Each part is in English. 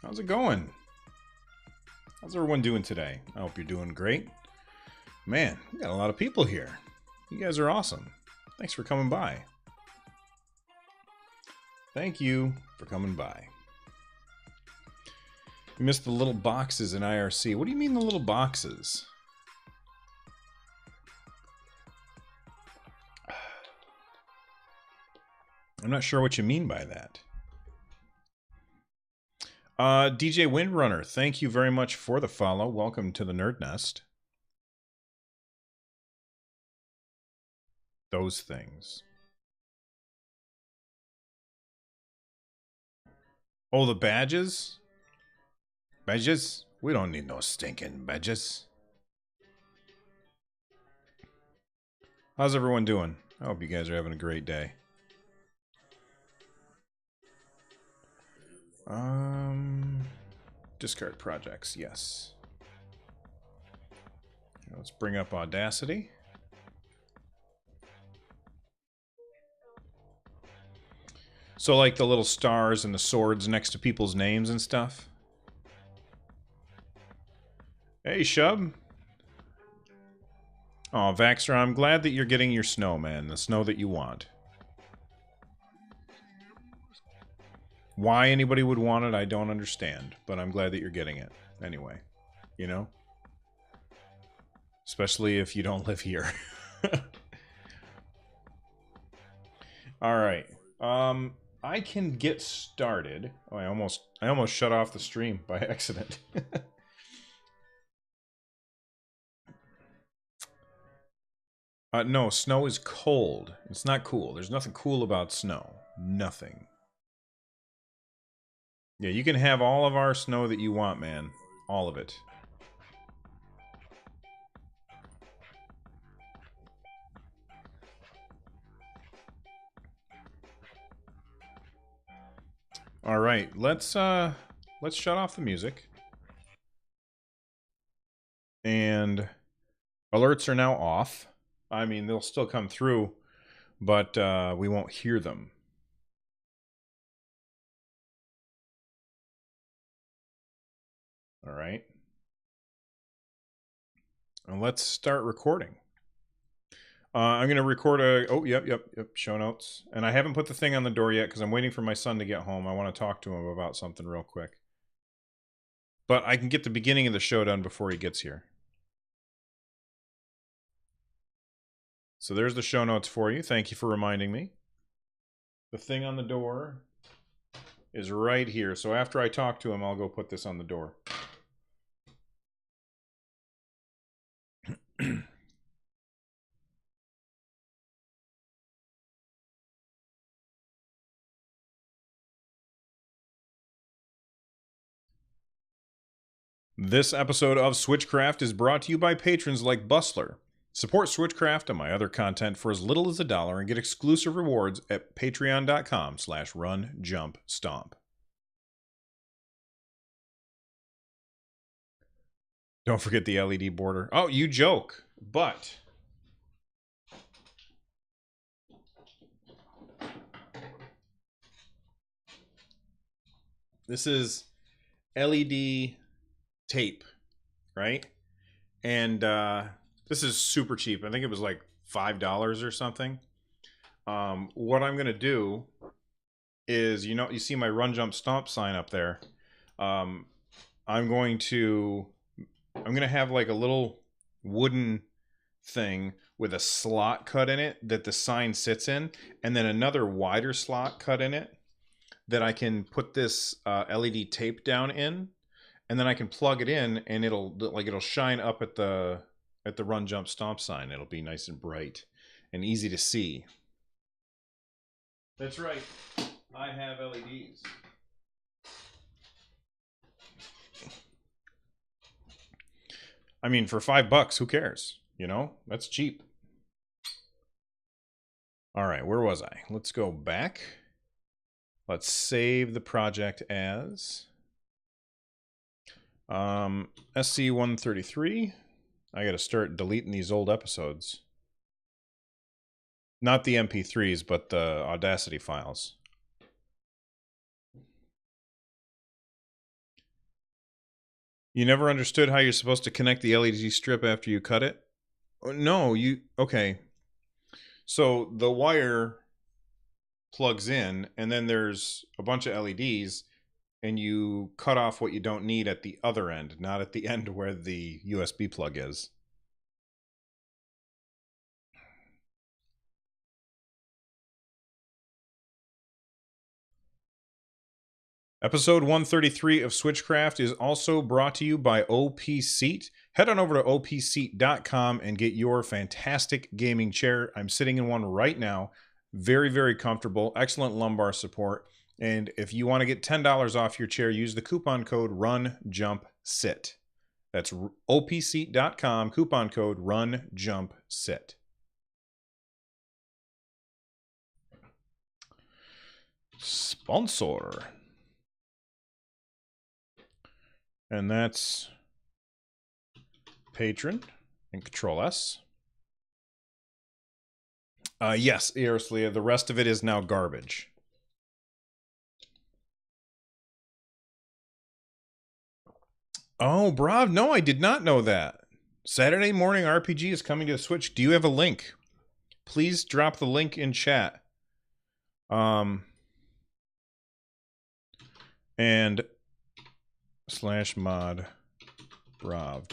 How's it going? How's everyone doing today? I hope you're doing great. Man, we got a lot of people here. You guys are awesome. Thanks for coming by. Thank you for coming by. You missed the little boxes in IRC. What do you mean the little boxes? I'm not sure what you mean by that. DJ Windrunner, thank you very much for the follow. Welcome to the Nerd Nest. Those things. Oh, the badges? Badges? We don't need no stinking badges. How's everyone doing? I hope you guys are having a great day. Discard projects, yes. Let's bring up Audacity. So like the little stars and the swords next to people's names and stuff. Hey, Shub. Oh, Vaxter, I'm glad that you're getting your snow, man. The snow that you want. Why anybody would want it, I don't understand. But I'm glad that you're getting it. Anyway, you know? Especially if you don't live here. Alright. I can get started. Oh, I almost shut off the stream by accident. No, snow is cold. It's not cool. There's nothing cool about snow. Nothing. Yeah, you can have all of our snow that you want, man. All of it. All right, let's shut off the music. And alerts are now off. I mean, they'll still come through, but we won't hear them. All right. And let's start recording. I'm going to record a... Oh, yep, show notes. And I haven't put the thing on the door yet because I'm waiting for my son to get home. I want to talk to him about something real quick. But I can get the beginning of the show done before he gets here. So there's the show notes for you. Thank you for reminding me. The thing on the door is right here. So after I talk to him, I'll go put this on the door. This episode of Switchcraft is brought to you by patrons like Bustler. Support Switchcraft and my other content for as little as $1 and get exclusive rewards at patreon.com/runjumpstomp. Don't forget the LED border. Oh, you joke, but... this is LED tape, right? And this is super cheap. I think it was like $5 or something. What I'm gonna do is, you know, you see my Run Jump Stomp sign up there. I'm gonna have like a little wooden thing with a slot cut in it that the sign sits in, and then another wider slot cut in it that I can put this LED tape down in, and then I can plug it in, and it'll shine up at the Run Jump Stomp sign. It'll be nice and bright and easy to see. That's right. I have LEDs. I mean, for $5, who cares? You know, that's cheap. All right, where was I? Let's go back. Let's save the project as SC133. I got to start deleting these old episodes. Not the MP3s, but the Audacity files. You never understood how you're supposed to connect the LED strip after you cut it? No, okay. So the wire plugs in, and then there's a bunch of LEDs, and you cut off what you don't need at the other end, not at the end where the USB plug is. Episode 133 of Switchcraft is also brought to you by OP Seat. Head on over to opseat.com and get your fantastic gaming chair. I'm sitting in one right now. Very, very comfortable. Excellent lumbar support. And if you want to get $10 off your chair, use the coupon code RUNJUMPSIT. That's opseat.com, coupon code RUNJUMPSIT. Sponsor. And that's Patron and Control S. Yes, Erislia, the rest of it is now garbage. Oh, Brav, no, I did not know that. Saturday Morning RPG is coming to the Switch. Do you have a link? Please drop the link in chat. And /mod Brav.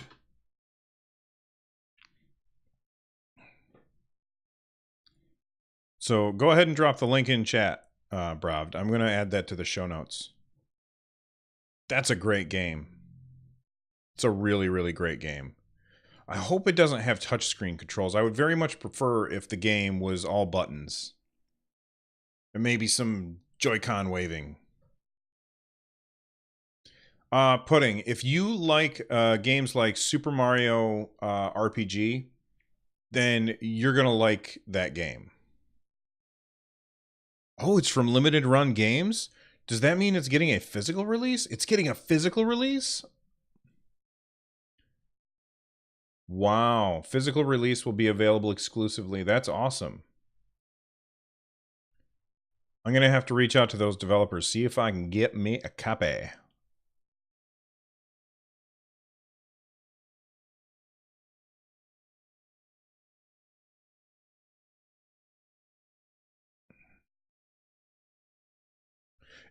So go ahead and drop the link in chat, Brav. I'm going to add that to the show notes. That's a great game. It's a really, really great game. I hope it doesn't have touchscreen controls. I would very much prefer if the game was all buttons. And maybe some Joy-Con waving. Pudding, if you like games like Super Mario RPG, then you're going to like that game. Oh, it's from Limited Run Games? Does that mean it's getting a physical release? It's getting a physical release? Wow. Physical release will be available exclusively. That's awesome. I'm going to have to reach out to those developers, see if I can get me a copy.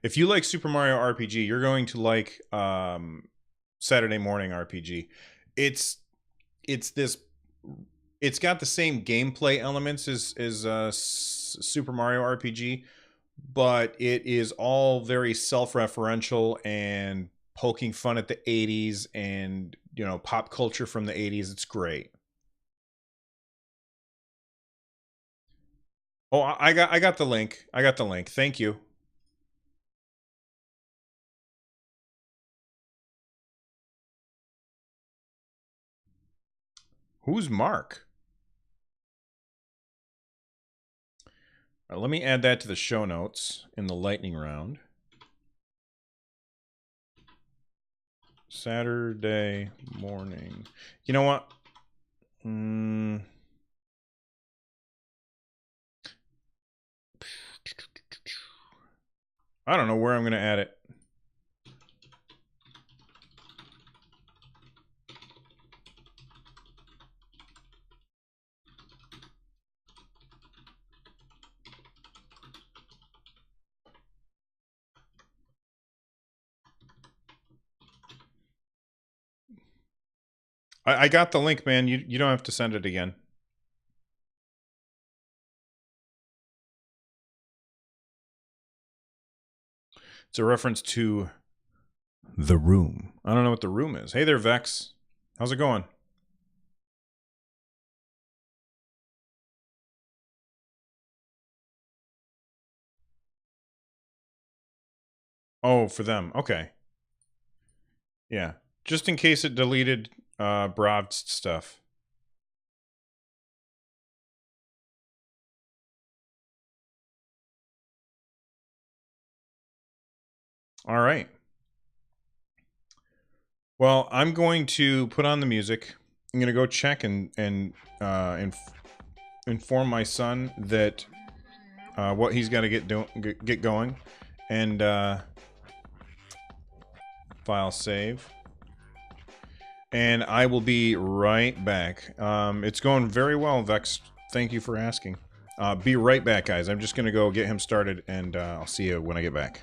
If you like Super Mario RPG, you're going to like Saturday Morning RPG. It's got the same gameplay elements as Super Mario RPG, but it is all very self-referential and poking fun at the 80s and, you know, pop culture from the 80s. It's great. Oh, I got the link. I got the link. Thank you. Who's Mark? Let me add that to the show notes in the lightning round. Saturday morning. You know what? I don't know where I'm going to add it. I got the link, man. You don't have to send it again. It's a reference to The Room. I don't know what The Room is. Hey there, Vex. How's it going? Oh, for them. Okay. Yeah. Just in case it deleted Brav's stuff. All right. Well, I'm going to put on the music. I'm going to go check and inform my son that what he's got to get going, and file save. and I will be right back. It's going very well, Vex. Thank you for asking. Be right back, guys. I'm just going to go get him started, and I'll see you when I get back.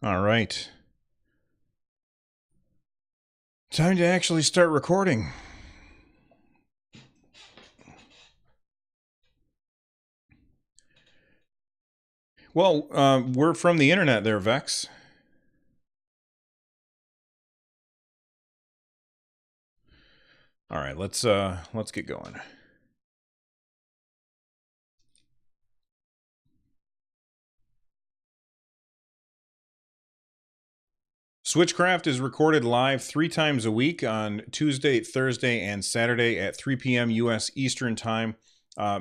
All right. Time to actually start recording. Well, we're from the internet there, Vex. All right, let's get going. Switchcraft is recorded live 3 times a week on Tuesday, Thursday, and Saturday at 3 p.m. U.S. Eastern Time.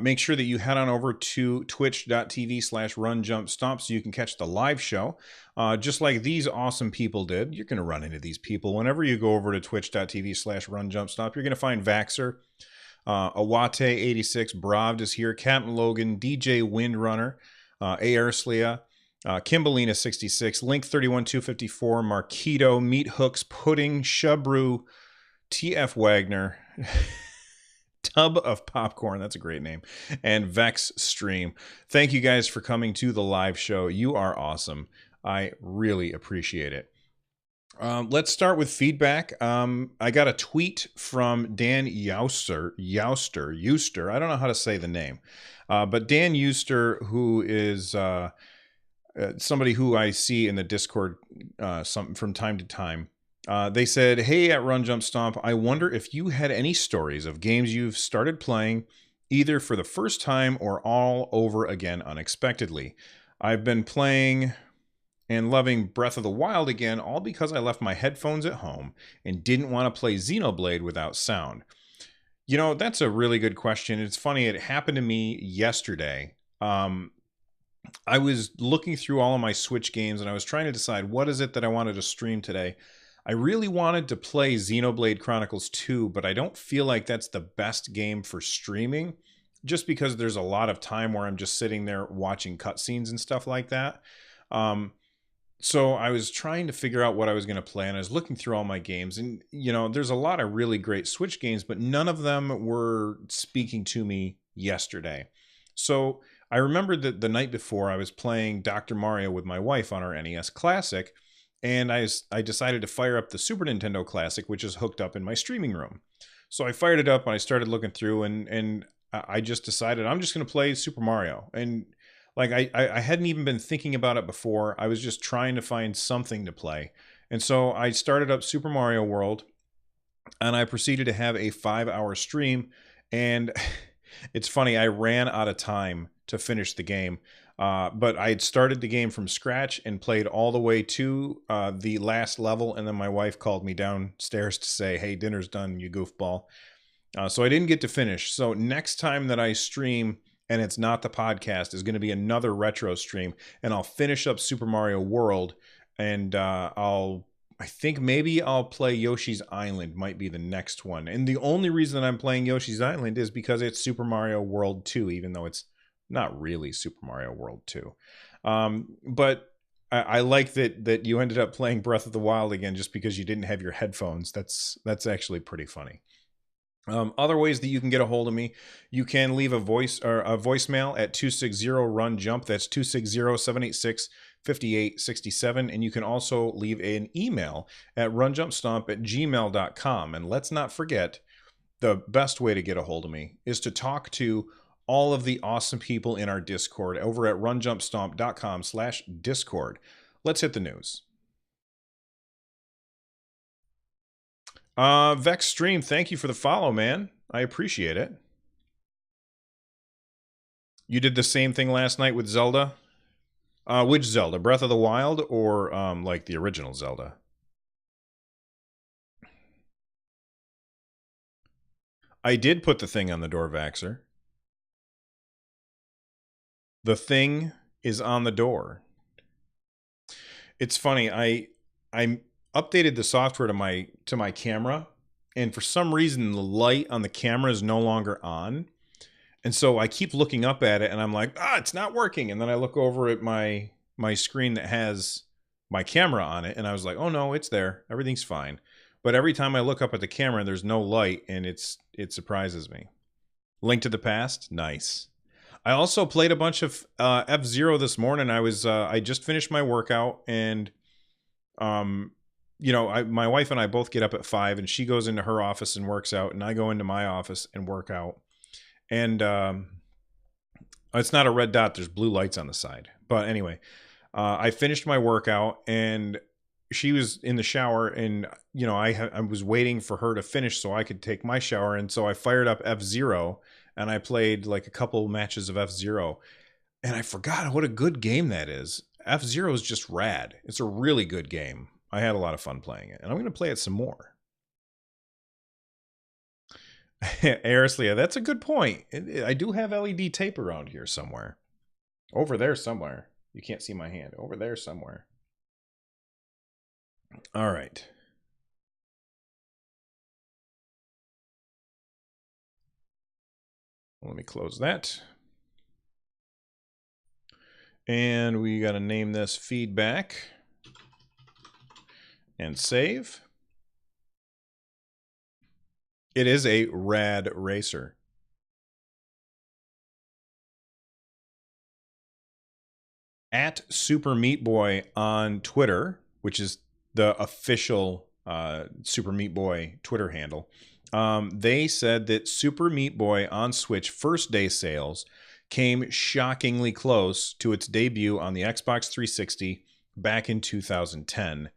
Make sure that you head on over to twitch.tv/runjumpstomp so you can catch the live show. Just like these awesome people did. You're going to run into these people. Whenever you go over to twitch.tv/runjumpstomp, you're going to find Vaxer, Awate86, Bravd is here, Captain Logan, DJ Windrunner, Aerslia, Kimbalina66, Link31254, Marquito, Meat Hooks, Pudding, Shubrew, TF Wagner, Tub of Popcorn, that's a great name, and Vex Stream. Thank you guys for coming to the live show. You are awesome. I really appreciate it. Let's start with feedback. I got a tweet from Dan Youster. I don't know how to say the name, but Dan Youster, who is somebody who I see in the Discord from time to time. They said, "Hey, at Run Jump Stomp, I wonder if you had any stories of games you've started playing either for the first time or all over again unexpectedly. I've been playing and loving Breath of the Wild again, all because I left my headphones at home and didn't want to play Xenoblade without sound." You know, that's a really good question. It's funny, it happened to me yesterday. I was looking through all of my Switch games and I was trying to decide what is it that I wanted to stream today. I really wanted to play Xenoblade Chronicles 2, but I don't feel like that's the best game for streaming just because there's a lot of time where I'm just sitting there watching cutscenes and stuff like that. So I was trying to figure out what I was going to play, and I was looking through all my games, and you know, there's a lot of really great Switch games, but none of them were speaking to me yesterday. So I remembered that the night before I was playing Dr. Mario with my wife on our NES Classic, and I decided to fire up the Super Nintendo Classic, which is hooked up in my streaming room. So I fired it up and I started looking through, and I just decided I'm just going to play Super Mario. And like I hadn't even been thinking about it before. I was just trying to find something to play. And so I started up Super Mario World, and I proceeded to have a 5-hour stream. And it's funny, I ran out of time to finish the game. But I had started the game from scratch and played all the way to the last level. And then my wife called me downstairs to say, "Hey, dinner's done, you goofball." So I didn't get to finish. So next time that I stream, and it's not the podcast, is going to be another retro stream. And I'll finish up Super Mario World. And I think maybe I'll play Yoshi's Island, might be the next one. And the only reason that I'm playing Yoshi's Island is because it's Super Mario World 2, even though it's not really Super Mario World 2. But I like that you ended up playing Breath of the Wild again just because you didn't have your headphones. That's actually pretty funny. Other ways that you can get a hold of me, you can leave a voice or a voicemail at 260-RUN-JUMP. That's 260-786-5867. And you can also leave an email at runjumpstomp@gmail.com. And let's not forget, the best way to get a hold of me is to talk to all of the awesome people in our Discord over at runjumpstomp.com/Discord. Let's hit the news. Vex Stream, thank you for the follow, man. I appreciate it. You did the same thing last night with Zelda? Which Zelda? Breath of the Wild or like the original Zelda? I did put the thing on the door, Vaxer. The thing is on the door. It's funny. I updated the software to my camera, and for some reason the light on the camera is no longer on. And so I keep looking up at it and I'm like, it's not working. And then I look over at my screen that has my camera on it and I was like, oh no, it's there. Everything's fine. But every time I look up at the camera, there's no light and it surprises me. Link to the Past, nice. I also played a bunch of F-Zero this morning. I just finished my workout and you know, my wife and I both get up at 5 and she goes into her office and works out and I go into my office and work out. And it's not a red dot. There's blue lights on the side. But anyway, I finished my workout and she was in the shower and, you know, I was waiting for her to finish so I could take my shower. And so I fired up F-Zero and I played like a couple matches of F-Zero. And I forgot what a good game that is. F-Zero is just rad. It's a really good game. I had a lot of fun playing it. And I'm going to play it some more. Arislia, that's a good point. I do have LED tape around here somewhere. Over there somewhere. You can't see my hand. Over there somewhere. All right. Let me close that. And we got to name this feedback. And save. It is a rad racer. At Super Meat Boy on Twitter, which is the official Super Meat Boy Twitter handle, they said that Super Meat Boy on Switch first day sales came shockingly close to its debut on the Xbox 360 back in 2010.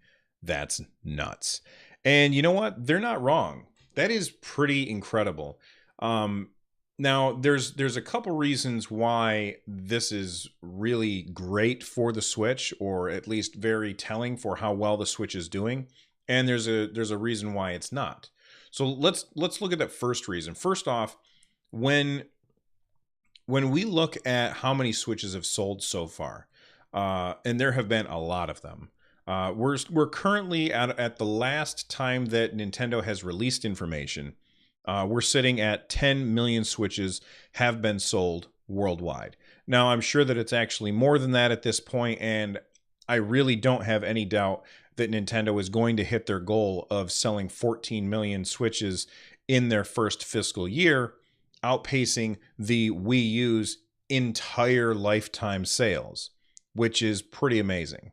That's nuts. And you know what? They're not wrong. That is pretty incredible. Now, there's a couple reasons why this is really great for the Switch, or at least very telling for how well the Switch is doing. And there's a reason why it's not. So let's look at that first reason. First off, when we look at how many Switches have sold so far, and there have been a lot of them. We're currently at the last time that Nintendo has released information. We're sitting at 10 million Switches have been sold worldwide. Now, I'm sure that it's actually more than that at this point, and I really don't have any doubt that Nintendo is going to hit their goal of selling 14 million Switches in their first fiscal year, outpacing the Wii U's entire lifetime sales, which is pretty amazing.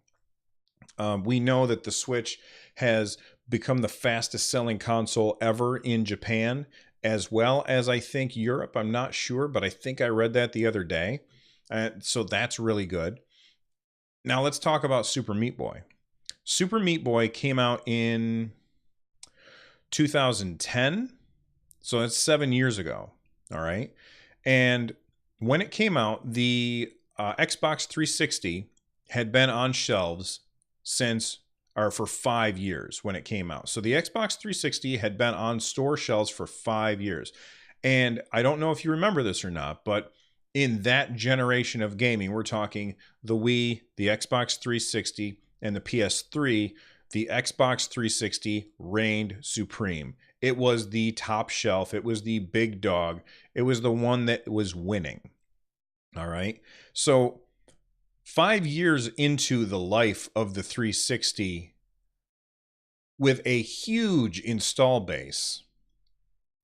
We know that the Switch has become the fastest selling console ever in Japan, as well as I think Europe. I'm not sure, but I think I read that the other day. So that's really good. Now let's talk about Super Meat Boy. Super Meat Boy came out in 2010. So that's 7 years ago. All right. And when it came out, the Xbox 360 had been on shelves for 5 years when it came out. So the Xbox 360 had been on store shelves for 5 years. And I don't know if you remember this or not, but in that generation of gaming, we're talking the Wii, the Xbox 360, and the PS3, the Xbox 360 reigned supreme. It was the top shelf. It was the big dog. It was the one that was winning. All right. So 5 years into the life of the 360, with a huge install base,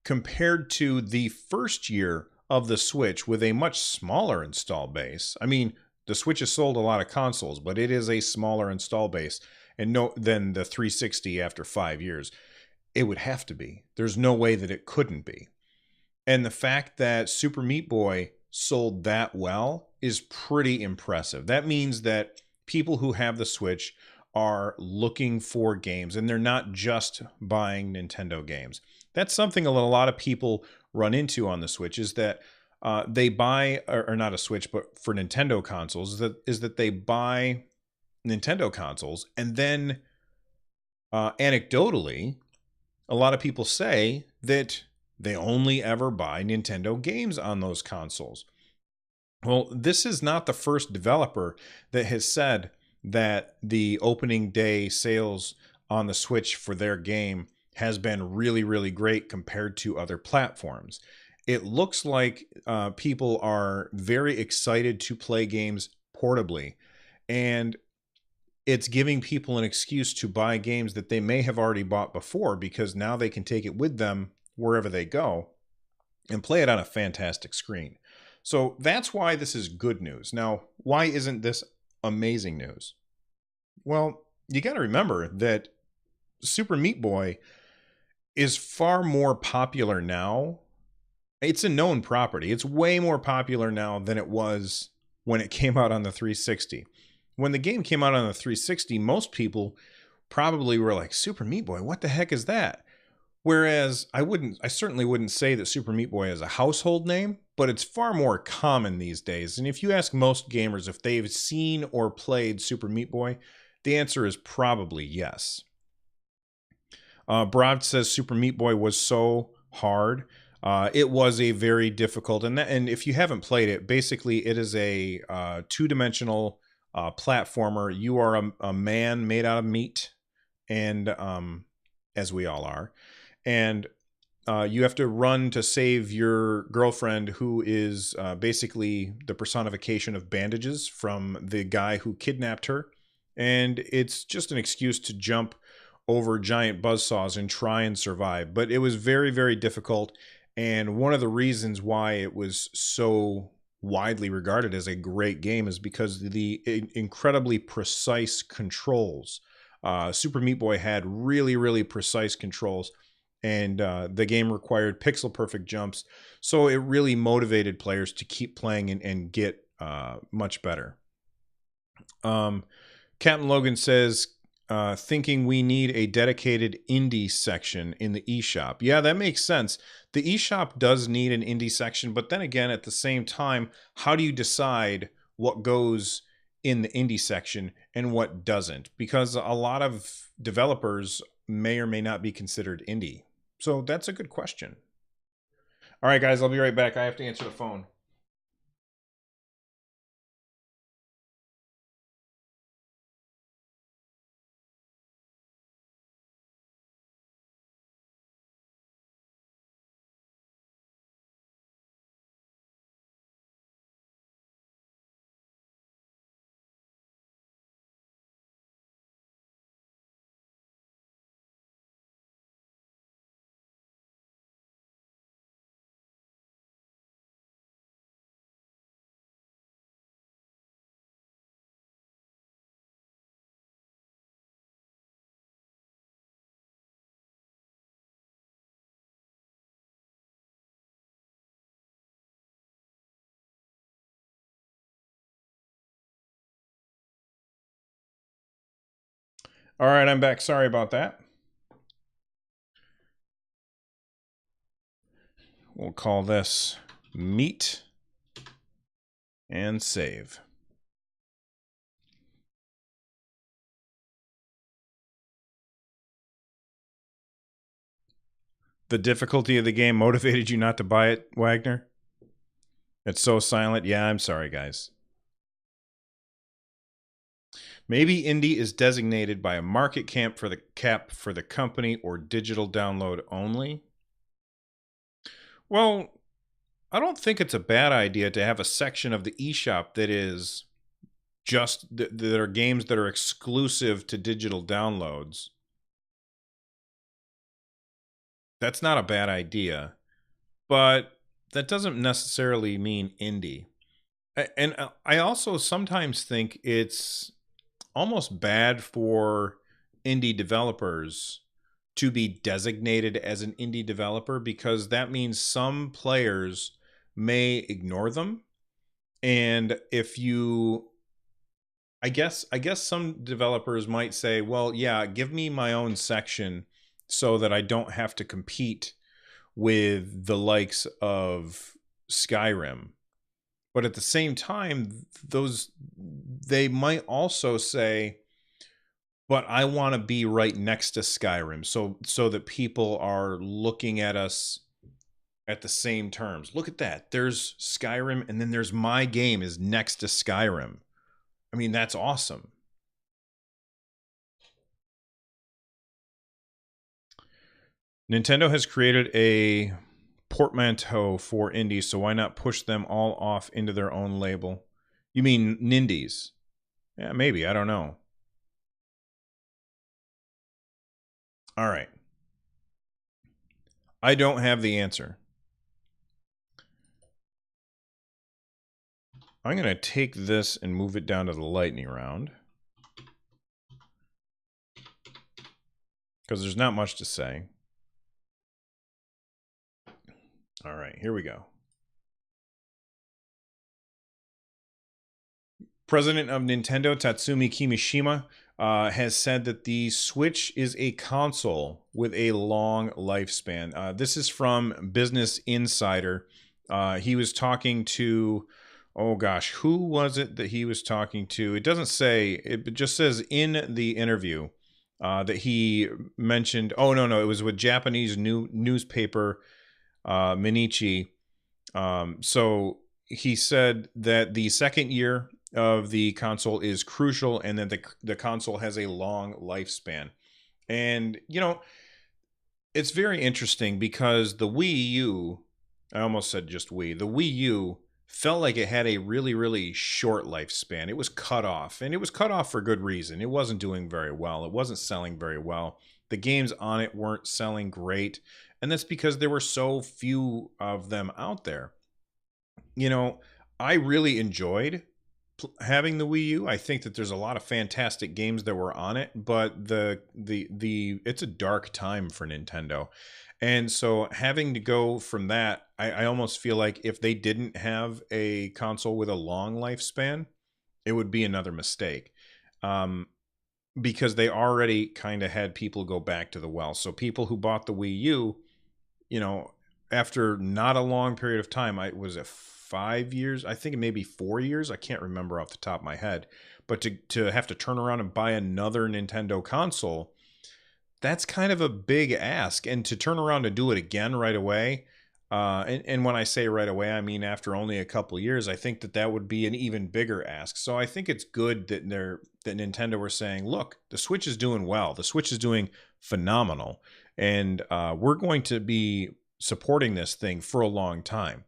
compared to the first year of the Switch with a much smaller install base. I mean, the Switch has sold a lot of consoles, but it is a smaller install base and no than the 360 after 5 years. It would have to be. There's no way that it couldn't be. And the fact that Super Meat Boy sold that well is pretty impressive. That means that people who have the Switch are looking for games and they're not just buying Nintendo games. That's something a lot of people run into on the Switch is that they buy, or not a Switch, but for Nintendo consoles, is that they buy Nintendo consoles and then anecdotally, a lot of people say that they only ever buy Nintendo games on those consoles. Well, this is not the first developer that has said that the opening day sales on the Switch for their game has been really, really great compared to other platforms. It looks like people are very excited to play games portably, and it's giving people an excuse to buy games that they may have already bought before because now they can take it with them wherever they go and play it on a fantastic screen. So that's why this is good news. Now, why isn't this amazing news? Well, you got to remember that Super Meat Boy is far more popular now. It's a known property. It's way more popular now than it was when it came out on the 360. When the game came out on the 360, most people probably were like, Super Meat Boy, what the heck is that? Whereas I certainly wouldn't say that Super Meat Boy is a household name, but it's far more common these days. And if you ask most gamers if they've seen or played Super Meat Boy, the answer is probably yes. Broad says Super Meat Boy was so hard. It was a very difficult, and if you haven't played it, basically it is a two-dimensional platformer. You are a man made out of meat, and as we all are, and you have to run to save your girlfriend, who is basically the personification of bandages from the guy who kidnapped her. And it's just an excuse to jump over giant buzzsaws and try and survive. But it was very, very difficult. And one of the reasons why it was so widely regarded as a great game is because of the incredibly precise controls. Super Meat Boy had really, really precise controls, and the game required pixel perfect jumps. So it really motivated players to keep playing and get much better. Captain Logan says, thinking we need a dedicated indie section in the eShop. Yeah, that makes sense. The eShop does need an indie section, but then again, at the same time, how do you decide what goes in the indie section and what doesn't? Because a lot of developers may or may not be considered indie. So that's a good question. All right, guys, I'll be right back. I have to answer the phone. All right, I'm back. Sorry about that. We'll call this meet and save. The difficulty of the game motivated you not to buy it, Wagner? It's so silent. Yeah, I'm sorry, guys. Maybe indie is designated by a market cap for the company or digital download only. Well, I don't think it's a bad idea to have a section of the eShop that is just that are games that are exclusive to digital downloads. That's not a bad idea, but that doesn't necessarily mean indie. And I also sometimes think it's almost bad for indie developers to be designated as an indie developer, because that means some players may ignore them. And if you I guess some developers might say, well, yeah, give me my own section so that I don't have to compete with the likes of Skyrim. But at the same time, those they might also say, but I want to be right next to Skyrim, so that people are looking at us at the same terms. Look at that. There's Skyrim, and then there's my game is next to Skyrim. I mean, that's awesome. Nintendo has created a portmanteau for indies, so why not push them all off into their own label? You mean Nindies? Yeah, maybe. I don't know. All right. I don't have the answer. I'm going to take this and move it down to the lightning round, because there's not much to say. All right, here we go. President of Nintendo, Tatsumi Kimishima, has said that the Switch is a console with a long lifespan. This is from Business Insider. He was talking to, oh gosh, who was it that he was talking to? It doesn't say, it just says in the interview that he mentioned, oh no, it was with Japanese newspaper Minichi. So he said that the second year of the console is crucial, and that the console has a long lifespan. And it's very interesting because the Wii U, I almost said just Wii, the Wii U felt like it had a really, really short lifespan. It was cut off, and it was cut off for good reason. It wasn't doing very well. It wasn't selling very well. The games on it weren't selling great, and that's because there were so few of them out there. I really enjoyed having the Wii U. I think that there's a lot of fantastic games that were on it, but the it's a dark time for Nintendo. And so having to go from that, I almost feel like if they didn't have a console with a long lifespan, it would be another mistake. Um, because they already kind of had people go back to the well. So people who bought the Wii U, you know, after not a long period of time, I was it 5 years, I think maybe 4 years, I can't remember off the top of my head, but to have to turn around and buy another Nintendo console, that's kind of a big ask. And to turn around and do it again right away, and when I say right away, I mean after only a couple years, I think that would be an even bigger ask. So I think it's good that Nintendo were saying, look, the Switch is doing well, the Switch is doing phenomenal, and we're going to be supporting this thing for a long time.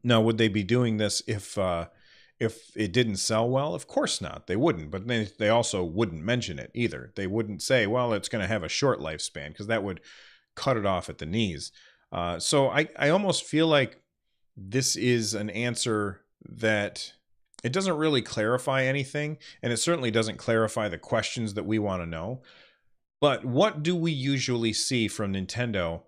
Now, would they be doing this if it didn't sell well? Of course not. They wouldn't. But they also wouldn't mention it either. They wouldn't say, well, it's going to have a short lifespan, because that would cut it off at the knees. So I almost feel like this is an answer that it doesn't really clarify anything, and it certainly doesn't clarify the questions that we want to know. But what do we usually see from Nintendo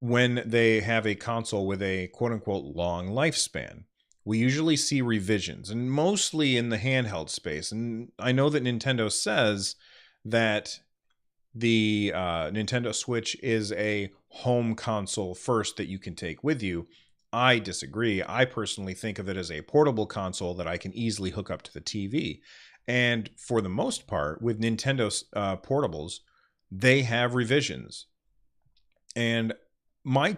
when they have a console with a quote unquote long lifespan? We usually see revisions, and mostly in the handheld space. And I know that Nintendo says that the Nintendo Switch is a home console first that you can take with you. I disagree. I personally think of it as a portable console that I can easily hook up to the TV. And for the most part, with Nintendo's portables, they have revisions. And my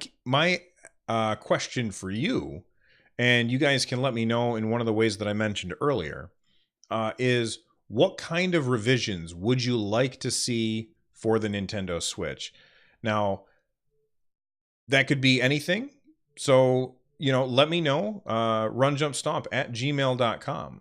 question for you, and you guys can let me know in one of the ways that I mentioned earlier, is what kind of revisions would you like to see for the Nintendo Switch? Now, that could be anything. So, let me know. runjumpstomp@gmail.com.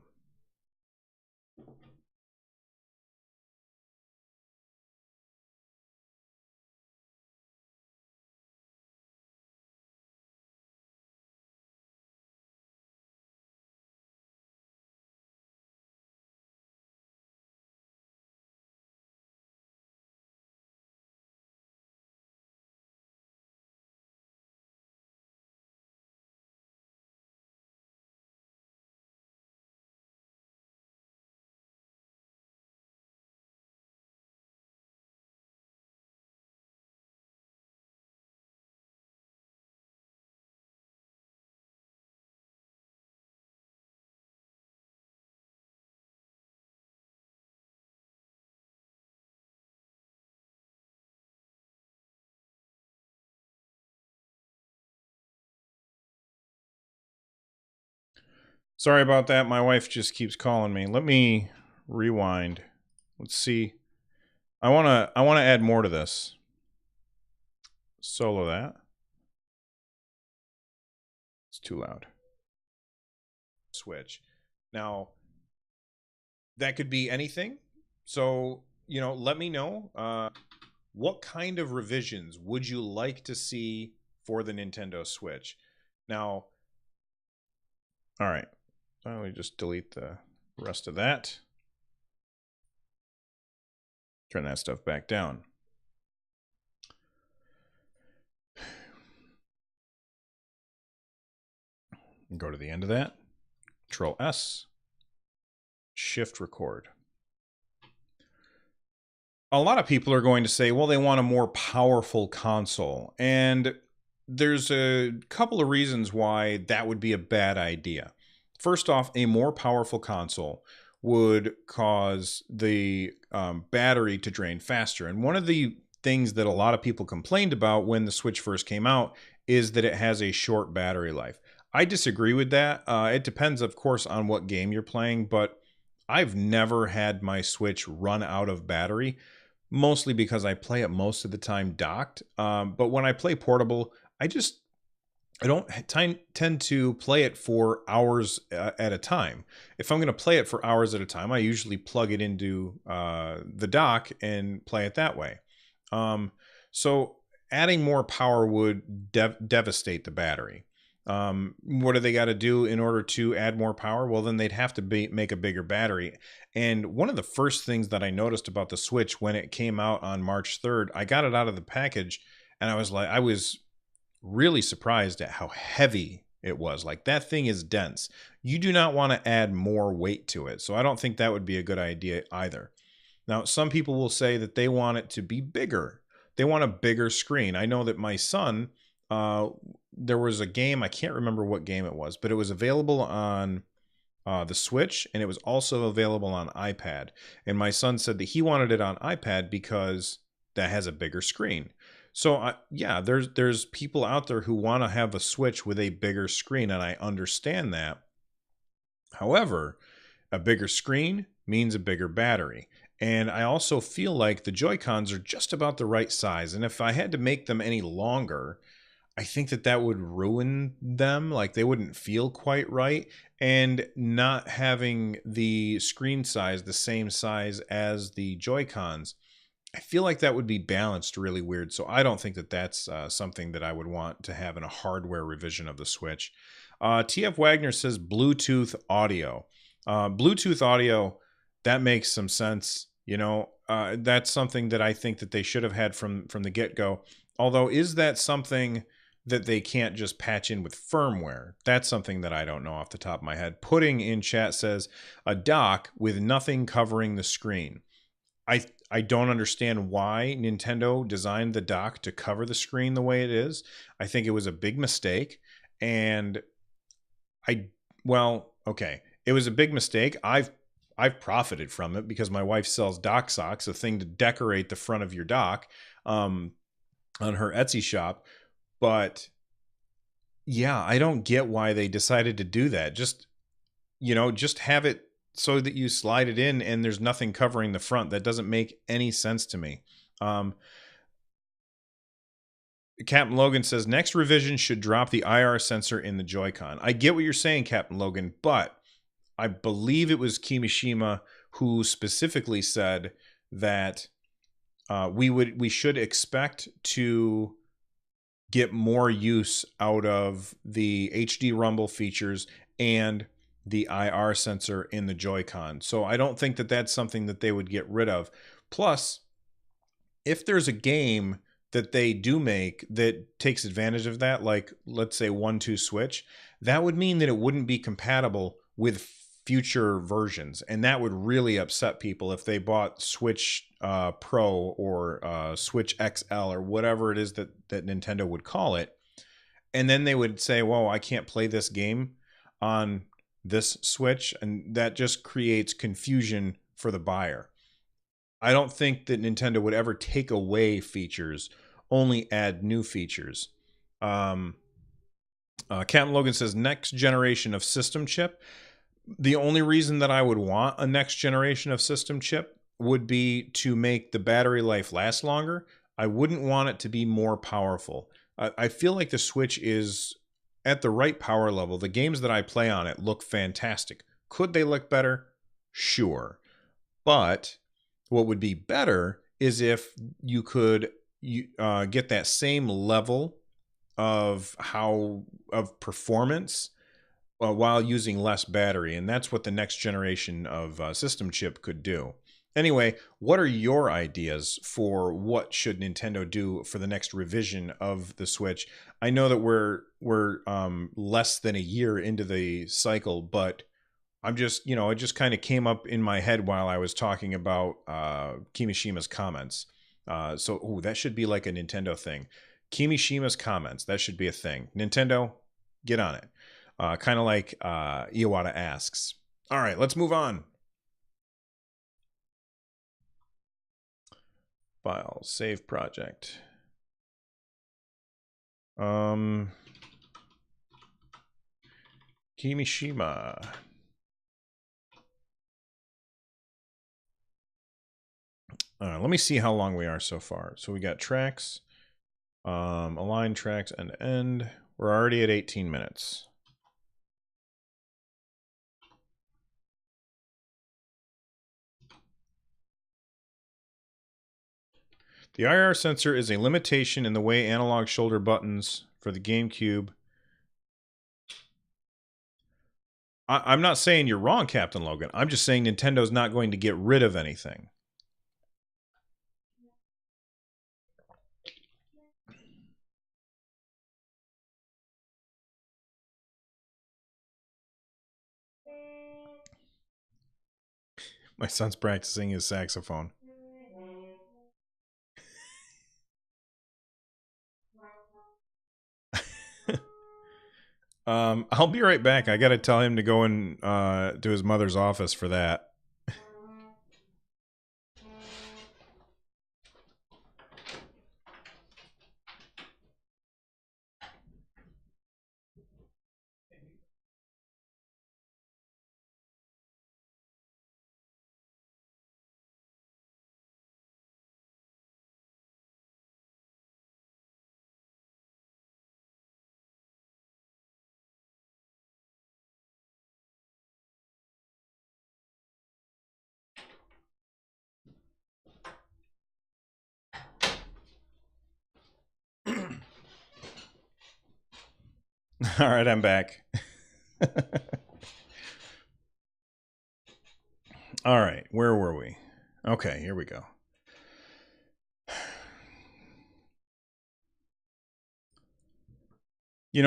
Sorry about that. My wife just keeps calling me. Let me rewind. Let's see. I wanna add more to this. Solo that. It's too loud. Switch. Now, that could be anything. So, let me know. What kind of revisions would you like to see for the Nintendo Switch? Now, all right. Let me just delete the rest of that. Turn that stuff back down. Go to the end of that. Control S. Shift record. A lot of people are going to say, well, they want a more powerful console. And there's a couple of reasons why that would be a bad idea. First off, a more powerful console would cause the battery to drain faster. And one of the things that a lot of people complained about when the Switch first came out is that it has a short battery life. I disagree with that. It depends, of course, on what game you're playing, but I've never had my Switch run out of battery, mostly because I play it most of the time docked. But when I play portable, I don't tend to play it for hours at a time. If I'm going to play it for hours at a time, I usually plug it into the dock and play it that way. So adding more power would devastate the battery. What do they got to do in order to add more power? Well, then they'd have to make a bigger battery. And one of the first things that I noticed about the Switch when it came out on March 3rd, I got it out of the package and I was really surprised at how heavy it was. Like, that thing is dense. You do not want to add more weight to it. So I don't think that would be a good idea either. Now, some people will say that they want it to be bigger. They want a bigger screen. I know that my son, there was a game, I can't remember what game it was, but it was available on the Switch, and it was also available on iPad. And my son said that he wanted it on iPad because that has a bigger screen. So yeah, there's people out there who want to have a Switch with a bigger screen, and I understand that. However, a bigger screen means a bigger battery. And I also feel like the Joy-Cons are just about the right size. And if I had to make them any longer, I think that would ruin them. Like, they wouldn't feel quite right. And not having the screen size the same size as the Joy-Cons, I feel like that would be balanced really weird. So I don't think that that's something that I would want to have in a hardware revision of the Switch. TF Wagner says Bluetooth audio. Bluetooth audio, that makes some sense. That's something that I think that they should have had from the get-go. Although, is that something that they can't just patch in with firmware? That's something that I don't know off the top of my head. Pudding in chat says a dock with nothing covering the screen. I don't understand why Nintendo designed the dock to cover the screen the way it is. I think it was a big mistake. And okay, it was a big mistake. I've profited from it because my wife sells dock socks, a thing to decorate the front of your dock, on her Etsy shop. But yeah, I don't get why they decided to do that. Just have it so that you slide it in and there's nothing covering the front. That doesn't make any sense to me. Captain Logan says next revision should drop the IR sensor in the Joy-Con. I get what you're saying, Captain Logan, but I believe it was Kimishima who specifically said that we should expect to get more use out of the HD rumble features and the IR sensor in the Joy-Con. So I don't think that that's something that they would get rid of. Plus, if there's a game that they do make that takes advantage of that, like let's say 1-2 Switch, that would mean that it wouldn't be compatible with future versions, and that would really upset people if they bought Switch Pro or Switch XL or whatever it is that Nintendo would call it, and then they would say, "Whoa, I can't play this game on this Switch," and that just creates confusion for the buyer. I don't think that Nintendo would ever take away features, only add new features. Captain Logan says next generation of system chip. The only reason that I would want a next generation of system chip would be to make the battery life last longer. I wouldn't want it to be more powerful. I feel like the Switch is at the right power level. The games that I play on it look fantastic. Could they look better? Sure. But what would be better is if you could get that same level of performance while using less battery, and that's what the next generation of system chip could do. Anyway, what are your ideas for what should Nintendo do for the next revision of the Switch? I know that we're less than a year into the cycle, but I'm just, it just kind of came up in my head while I was talking about Kimishima's comments. That should be like a Nintendo thing. Kimishima's comments, that should be a thing. Nintendo, get on it. Kind of like Iwata asks. All right, let's move on. File, save project. Kimishima. Let me see how long we are so far. So we got tracks, align tracks end to end. We're already at 18 minutes. The IR sensor is a limitation in the way analog shoulder buttons for the GameCube. I'm not saying you're wrong, Captain Logan. I'm just saying Nintendo's not going to get rid of anything. My son's practicing his saxophone. I'll be right back. I got to tell him to go in to his mother's office for that. All right, I'm back. All right, where were we? Okay, here we go.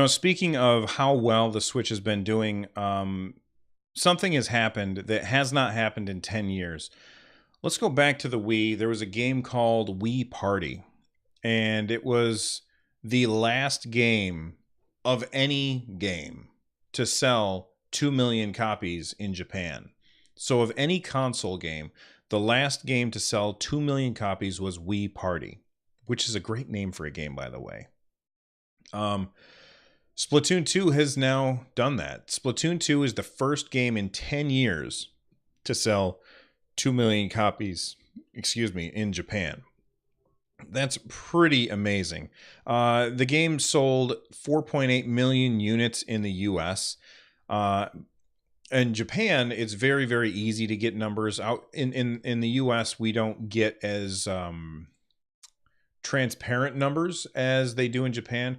Speaking of how well the Switch has been doing, something has happened that has not happened in 10 years. Let's go back to the Wii. There was a game called Wii Party, and it was the last game of any game to sell 2 million copies in Japan. So, of any console game, the last game to sell 2 million copies was Wii Party, which is a great name for a game, by the way. Splatoon 2 has now done that. Splatoon 2 is the first game in 10 years to sell 2 million copies, in Japan. That's pretty amazing. The game sold 4.8 million units in the US. In Japan, it's very, very easy to get numbers out. In the US, we don't get as transparent numbers as they do in Japan.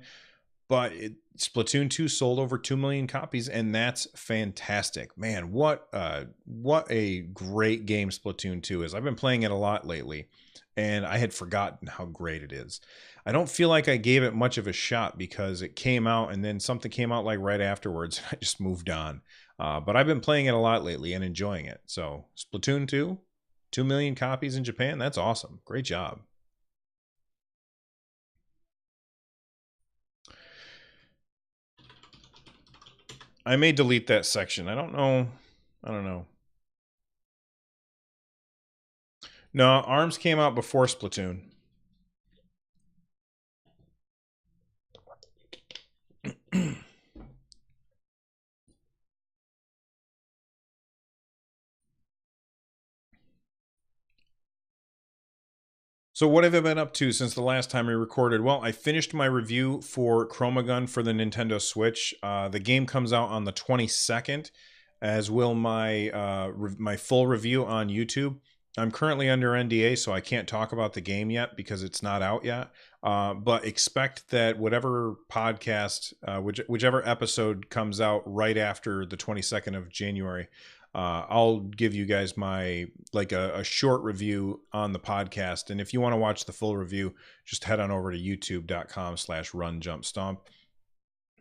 But Splatoon 2 sold over 2 million copies, and that's fantastic. Man, what a great game Splatoon 2 is. I've been playing it a lot lately, and I had forgotten how great it is. I don't feel like I gave it much of a shot because it came out, and then something came out like right afterwards, and I just moved on. But I've been playing it a lot lately and enjoying it. So Splatoon 2, 2 million copies in Japan, that's awesome. Great job. I may delete that section. I don't know. No, ARMS came out before Splatoon. So what have I been up to since the last time we recorded? Well, I finished my review for Chromagun for the Nintendo Switch. The game comes out on the 22nd, as will my my full review on YouTube. I'm currently under NDA, so I can't talk about the game yet because it's not out yet. But expect that whatever podcast, whichever episode comes out right after the 22nd of January, I'll give you guys my a short review on the podcast. And if you want to watch the full review, just head on over to youtube.com/runjumpstomp.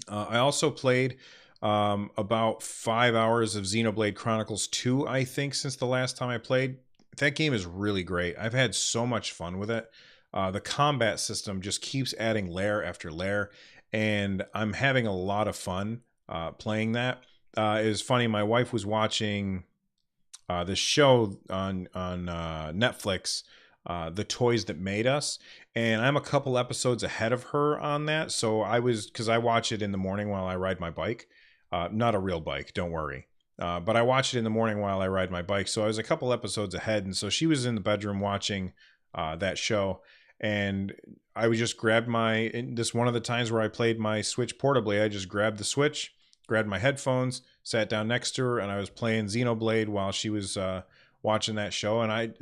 I also played about 5 hours of Xenoblade Chronicles 2, I think, since the last time I played. That game is really great. I've had so much fun with it. The combat system just keeps adding layer after layer, and I'm having a lot of fun playing that. It was funny. My wife was watching this show on Netflix, The Toys That Made Us, and I'm a couple episodes ahead of her on that. So because I watch it in the morning while I ride my bike, not a real bike, don't worry. But I watch it in the morning while I ride my bike. So I was a couple episodes ahead, and so she was in the bedroom watching that show, and I would just grab this one of the times where I played my Switch portably. I just grabbed the Switch, grabbed my headphones, sat down next to her, and I was playing Xenoblade while she was watching that show. And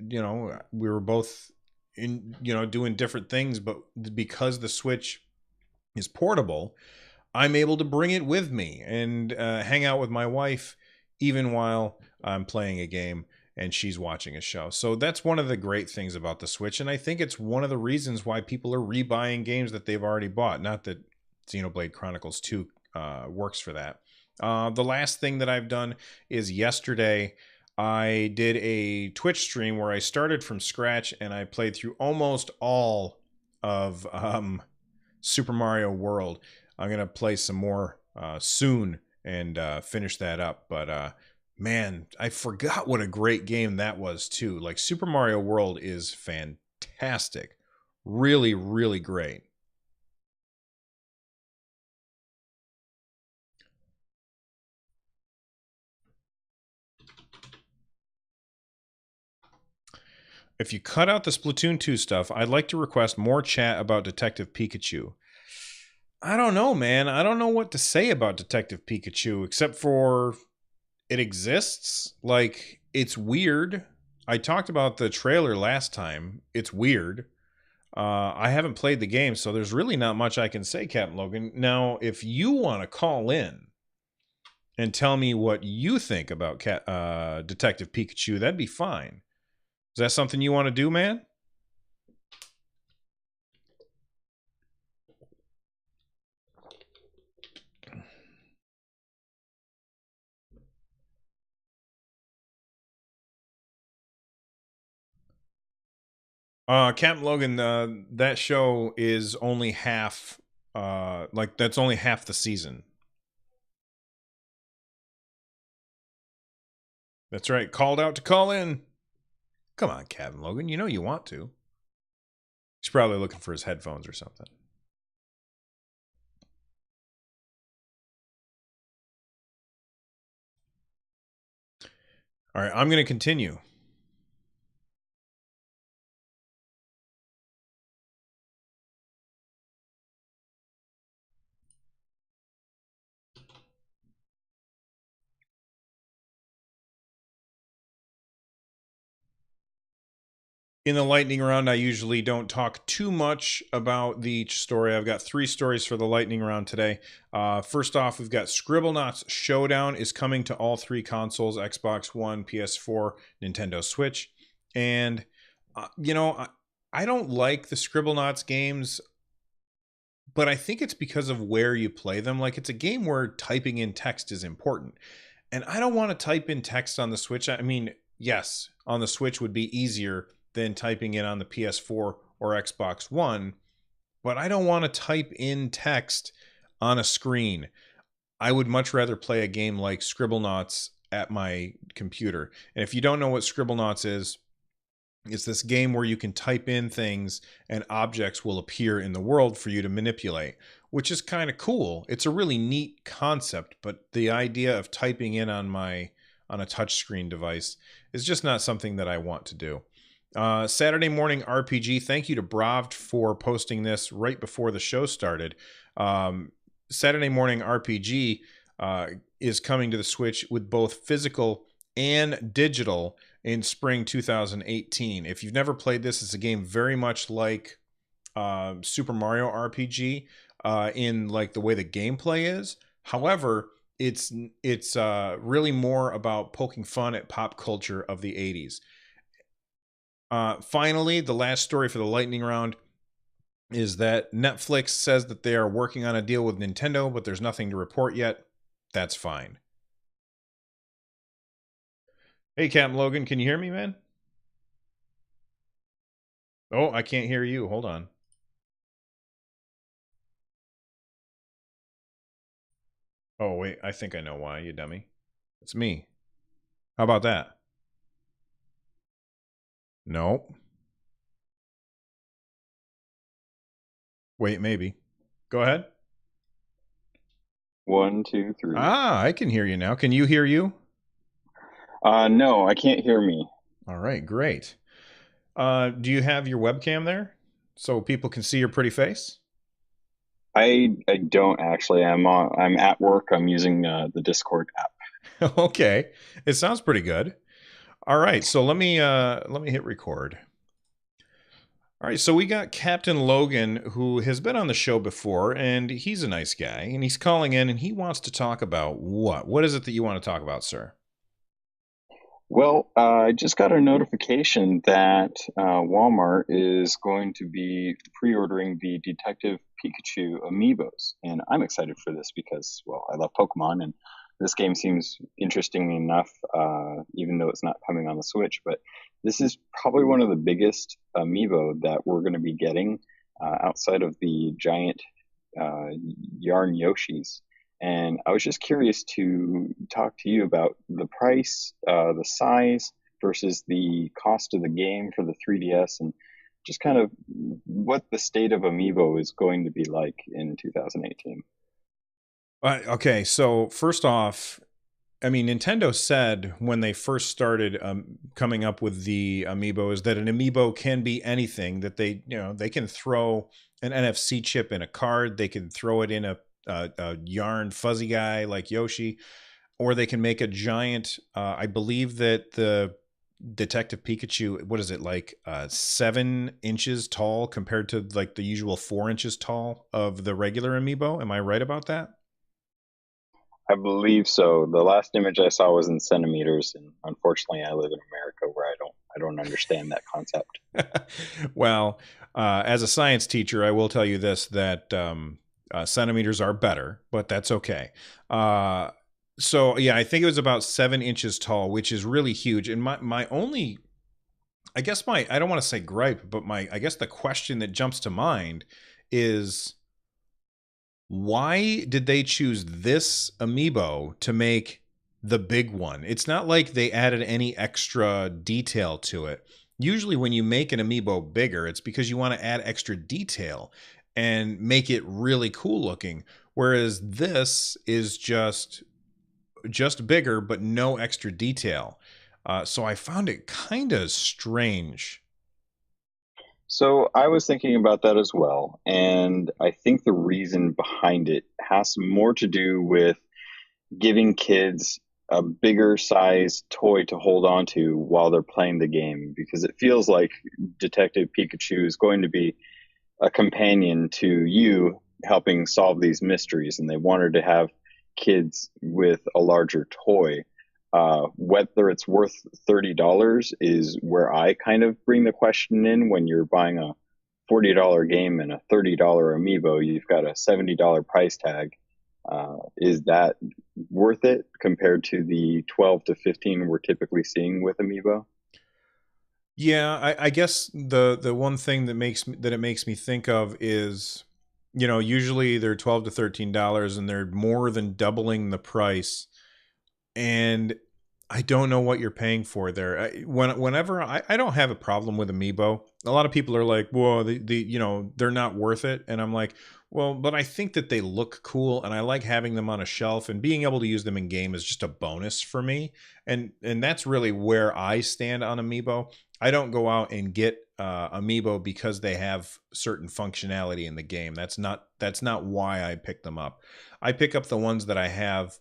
we were both doing different things, but because the Switch is portable, I'm able to bring it with me and hang out with my wife even while I'm playing a game and she's watching a show. So that's one of the great things about the Switch, and I think it's one of the reasons why people are rebuying games that they've already bought. Not that Xenoblade Chronicles 2 works for that. The last thing that I've done is yesterday I did a Twitch stream where I started from scratch and I played through almost all of Super Mario World. I'm going to play some more soon and finish that up. But man, I forgot what a great game that was too. Like, Super Mario World is fantastic. Really, really great. If you cut out the Splatoon 2 stuff, I'd like to request more chat about Detective Pikachu. I don't know, man. I don't know what to say about Detective Pikachu except for it exists. Like, it's weird. I talked about the trailer last time. It's weird. I haven't played the game, so there's really not much I can say, Captain Logan. Now, if you want to call in and tell me what you think about Detective Pikachu, that'd be fine. Is that something you want to do, man? Captain Logan, that show is only half, that's only half the season. That's right. Called out to call in. Come on, Captain Logan. You know you want to. He's probably looking for his headphones or something. All right, I'm going to continue. In the lightning round, I usually don't talk too much about the story. I've got 3 stories for the lightning round today. First off, we've got Scribblenauts Showdown is coming to all 3 consoles: Xbox One, PS4, Nintendo Switch. And, I don't like the Scribblenauts games, but I think it's because of where you play them. Like, it's a game where typing in text is important. And I don't want to type in text on the Switch. I mean, yes, on the Switch would be easier than typing in on the PS4 or Xbox One, but I don't want to type in text on a screen. I would much rather play a game like Scribblenauts at my computer. And if you don't know what Scribblenauts is, it's this game where you can type in things and objects will appear in the world for you to manipulate, which is kind of cool. It's a really neat concept, but the idea of typing in on a touchscreen device is just not something that I want to do. Saturday Morning RPG. Thank you to Bravd for posting this right before the show started. Saturday Morning RPG is coming to the Switch with both physical and digital in spring 2018. If you've never played this, it's a game very much like Super Mario RPG in like the way the gameplay is. However, it's really more about poking fun at pop culture of the 80s. Finally, the last story for the lightning round is that Netflix says that they are working on a deal with Nintendo, but there's nothing to report yet. That's fine. Hey, Captain Logan, can you hear me, man? Oh, I can't hear you. Hold on. Oh, wait. I think I know why, you dummy. It's me. How about that? No. Wait, maybe. Go ahead. 1, 2, 3. Ah, I can hear you now. Can you hear you? No, I can't hear me. All right, great. Do you have your webcam there so people can see your pretty face? I don't actually. I'm at work. I'm using the Discord app. Okay, it sounds pretty good. All right, so let me hit record. All right, so we got Captain Logan, who has been on the show before, and he's a nice guy, and he's calling in, and he wants to talk about what? What is it that you want to talk about, sir? Well, I just got a notification that Walmart is going to be pre-ordering the Detective Pikachu amiibos, and I'm excited for this because, well, I love Pokemon, and this game seems interesting enough, even though it's not coming on the Switch. But this is probably one of the biggest amiibo that we're going to be getting outside of the giant uh, yarn Yoshis. And I was just curious to talk to you about the price, the size versus the cost of the game for the 3DS, and just kind of what the state of Amiibo is going to be like in 2018. Okay, so first off, I mean, Nintendo said when they first started coming up with the amiibos that an amiibo can be anything. That they can throw an NFC chip in a card, they can throw it in a yarn fuzzy guy like Yoshi, or they can make a giant. I believe that the Detective Pikachu, what is it like, 7 inches tall compared to like the usual 4 inches tall of the regular amiibo. Am I right about that? I believe so. The last image I saw was in centimeters, and unfortunately, I live in America where I don't understand that concept. Well, as a science teacher, I will tell you this that centimeters are better, but that's okay. Uh, so, yeah, I think it was about 7 inches tall, which is really huge. And my only, I guess I don't want to say gripe, but I guess the question that jumps to mind is why did they choose this amiibo to make the big one? It's not like they added any extra detail to it. Usually, when you make an amiibo bigger, it's because you want to add extra detail and make it really cool looking. Whereas this is just bigger, but no extra detail. So I found it kind of strange. So I was thinking about that as well, and I think the reason behind it has more to do with giving kids a bigger size toy to hold on to while they're playing the game, because it feels like Detective Pikachu is going to be a companion to you helping solve these mysteries, and they wanted to have kids with a larger toy. Whether it's worth $30 is where I kind of bring the question in. When you're buying a $40 game and a $30 amiibo, you've got a $70 price tag. Is that worth it compared to the 12 to 15 we're typically seeing with amiibo? Yeah, I guess the one thing that it makes me think of is, usually they're $12 to $13 and they're more than doubling the price. And I don't know what you're paying for there. Whenever I don't have a problem with Amiibo. A lot of people are like, "Well, they're not worth it," and I'm like, "Well, but I think that they look cool, and I like having them on a shelf, and being able to use them in game is just a bonus for me." And that's really where I stand on Amiibo. I don't go out and get amiibo because they have certain functionality in the game. That's not why I pick them up. I pick up the ones that I have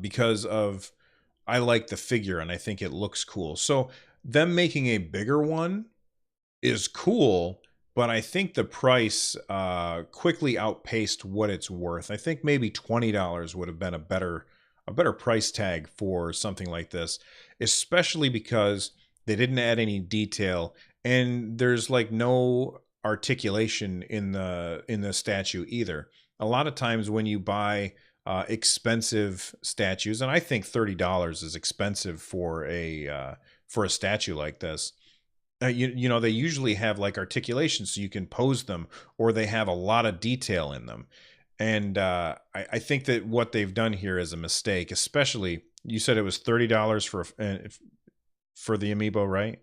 because of I like the figure and I think it looks cool. So them making a bigger one is cool, but I think the price quickly outpaced what it's worth. I think maybe $20 would have been a better price tag for something like this, especially because they didn't add any detail and there's like no articulation in the statue either. A lot of times when you buy expensive statues, and I think $30 is expensive for a statue like this. You know they usually have like articulation so you can pose them, or they have a lot of detail in them, and I think that what they've done here is a mistake. Especially, you said it was $30 for the amiibo, right?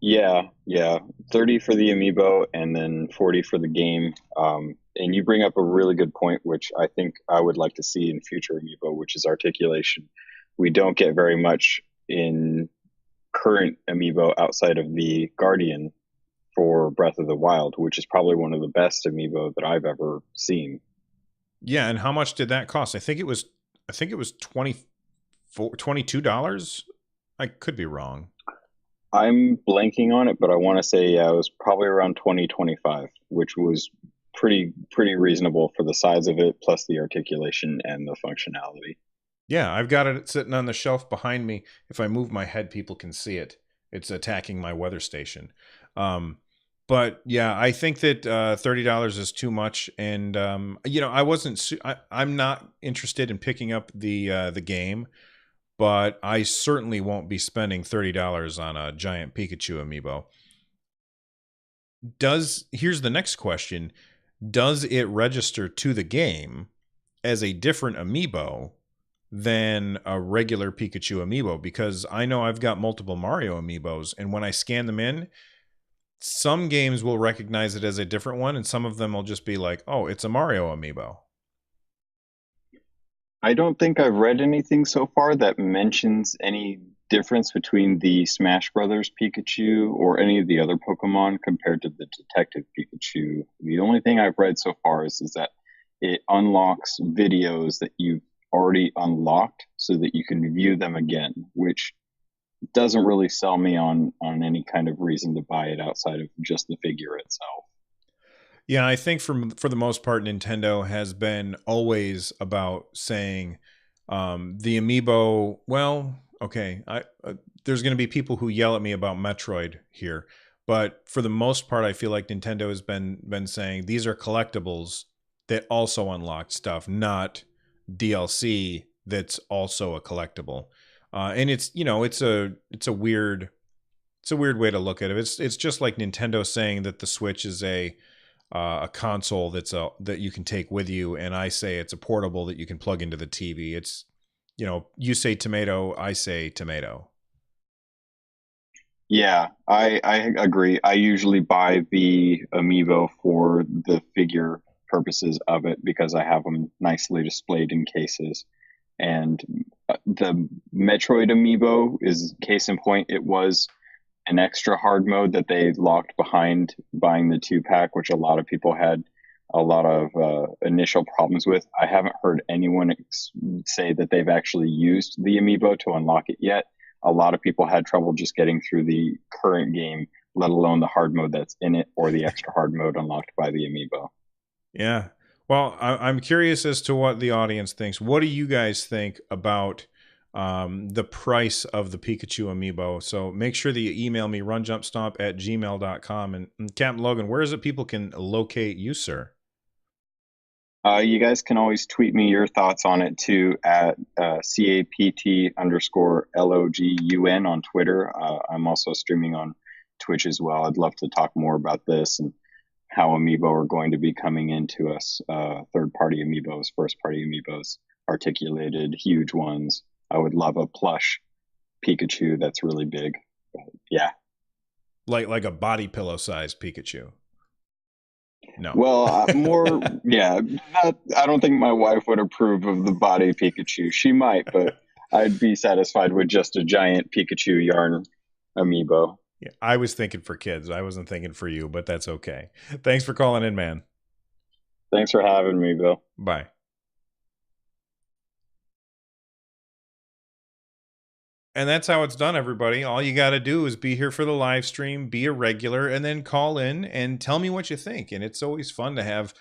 Yeah, yeah. 30 for the amiibo and then 40 for the game. And you bring up a really good point, which I think I would like to see in future amiibo, which is articulation. We don't get very much in current amiibo outside of the Guardian for Breath of the Wild, which is probably one of the best amiibo that I've ever seen. Yeah, and how much did that cost? I think it was 22 dollars. I could be wrong. I'm blanking on it, but I want to say yeah, it was probably around 2025, which was pretty reasonable for the size of it, plus the articulation and the functionality. Yeah, I've got it sitting on the shelf behind me. If I move my head, people can see it. It's attacking my weather station. Um, but yeah, I think that $30 is too much, and I wasn't. I'm not interested in picking up the game, but I certainly won't be spending $30 on a giant Pikachu amiibo. Here's the next question: does it register to the game as a different amiibo than a regular Pikachu amiibo? Because I know I've got multiple Mario amiibos, and when I scan them in, some games will recognize it as a different one, and some of them will just be like, "Oh, it's a Mario amiibo." I don't think I've read anything so far that mentions any difference between the Smash Brothers Pikachu or any of the other Pokemon compared to the Detective Pikachu. The only thing I've read so far is that it unlocks videos that you've already unlocked so that you can view them again, which doesn't really sell me on any kind of reason to buy it outside of just the figure itself. Yeah, I think for the most part, Nintendo has been always about saying the amiibo. Well, okay, there's going to be people who yell at me about Metroid here, but for the most part, I feel like Nintendo has been saying these are collectibles that also unlock stuff, not DLC that's also a collectible. And it's a weird way to look at it. It's just like Nintendo saying that the Switch is a console that you can take with you, and I say it's a portable that you can plug into the TV. You say tomato, I say tomato. Yeah, I agree. I usually buy the amiibo for the figure purposes of it because I have them nicely displayed in cases. And the Metroid amiibo is case in point. It was an extra hard mode that they locked behind buying the two pack, which a lot of people had a lot of initial problems with. I haven't heard anyone say that they've actually used the amiibo to unlock it yet. A lot of people had trouble just getting through the current game, let alone the hard mode that's in it or the extra hard mode unlocked by the amiibo. Yeah. Well, I'm curious as to what the audience thinks. What do you guys think about the price of the Pikachu amiibo? So make sure that you email me, runjumpstomp@gmail.com. And Captain Logan, where is it people can locate you, sir? You guys can always tweet me your thoughts on it too at CAPT_LOGUN on Twitter. I'm also streaming on Twitch as well. I'd love to talk more about this and how Amiibo are going to be coming into us. Third party Amiibos, first party Amiibos, articulated, huge ones. I would love a plush Pikachu that's really big. But yeah. Like a body pillow sized Pikachu. No. Well, more, yeah. Not, I don't think my wife would approve of the body Pikachu. She might, but I'd be satisfied with just a giant Pikachu yarn amiibo. Yeah, I was thinking for kids. I wasn't thinking for you, but that's okay. Thanks for calling in, man. Thanks for having me, Bill. Bye. And that's how it's done, everybody. All you got to do is be here for the live stream, be a regular, and then call in and tell me what you think. And it's always fun to have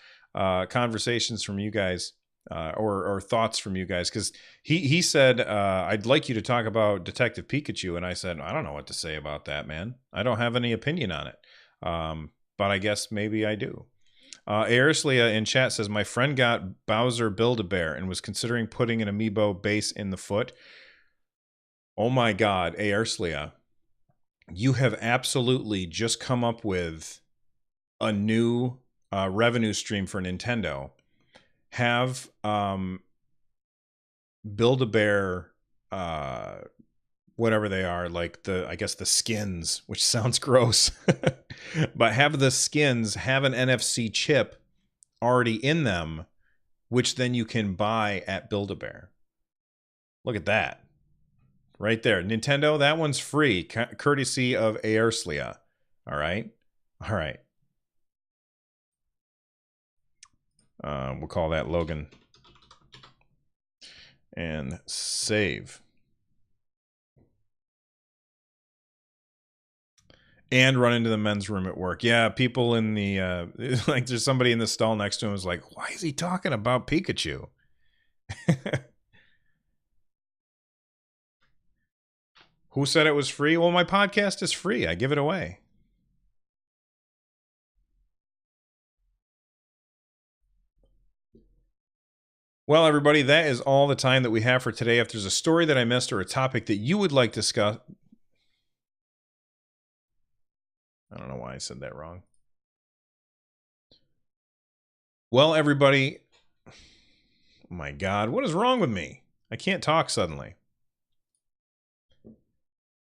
conversations from you guys or thoughts from you guys. Because he said, I'd like you to talk about Detective Pikachu. And I said, I don't know what to say about that, man. I don't have any opinion on it. But I guess maybe I do. Aerslia in chat says, my friend got Bowser Build-A-Bear and was considering putting an amiibo base in the foot. Oh my God, Aerslia, you have absolutely just come up with a new revenue stream for Nintendo. Have Build-A-Bear, whatever they are, like I guess the skins, which sounds gross, but have the skins have an NFC chip already in them, which then you can buy at Build-A-Bear. Look at that. Right there. Nintendo, that one's free, courtesy of Aerslia. All right? All right. We'll call that Logan. And save. And run into the men's room at work. Yeah, people in the... like, there's somebody in the stall next to him who's like, why is he talking about Pikachu? Who said it was free? Well, my podcast is free. I give it away. Well, everybody, that is all the time that we have for today. If there's a story that I missed or a topic that you would like to discuss... I don't know why I said that wrong. Well, everybody... Oh my God, what is wrong with me? I can't talk suddenly.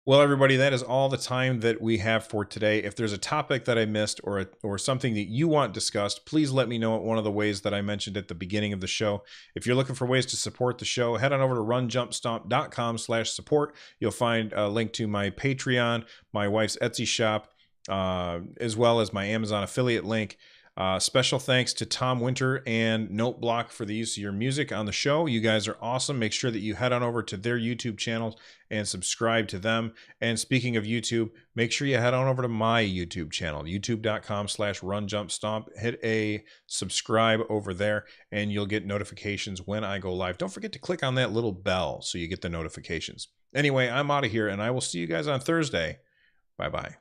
Well, everybody, that is all the time that we have for today. If there's a topic that I missed or something that you want discussed, please let me know at one of the ways that I mentioned at the beginning of the show. If you're looking for ways to support the show, head on over to runjumpstomp.com/support. You'll find a link to my Patreon, my wife's Etsy shop, as well as my Amazon affiliate link. Special thanks to Tom Winter and Noteblock for the use of your music on the show. You guys are awesome. Make sure that you head on over to their YouTube channels and subscribe to them. And speaking of YouTube, make sure you head on over to my YouTube channel, youtube.com/runjumpstomp. Hit a subscribe over there and you'll get notifications when I go live. Don't forget to click on that little bell so you get the notifications. Anyway, I'm out of here and I will see you guys on Thursday. Bye-bye.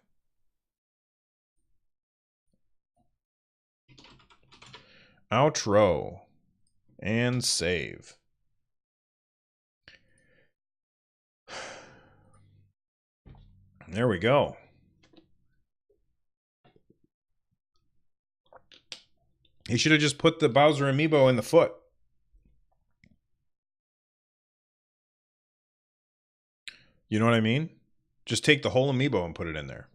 Outro and save. There we go. He should have just put the Bowser amiibo in the foot. You know what I mean? Just take the whole amiibo and put it in there.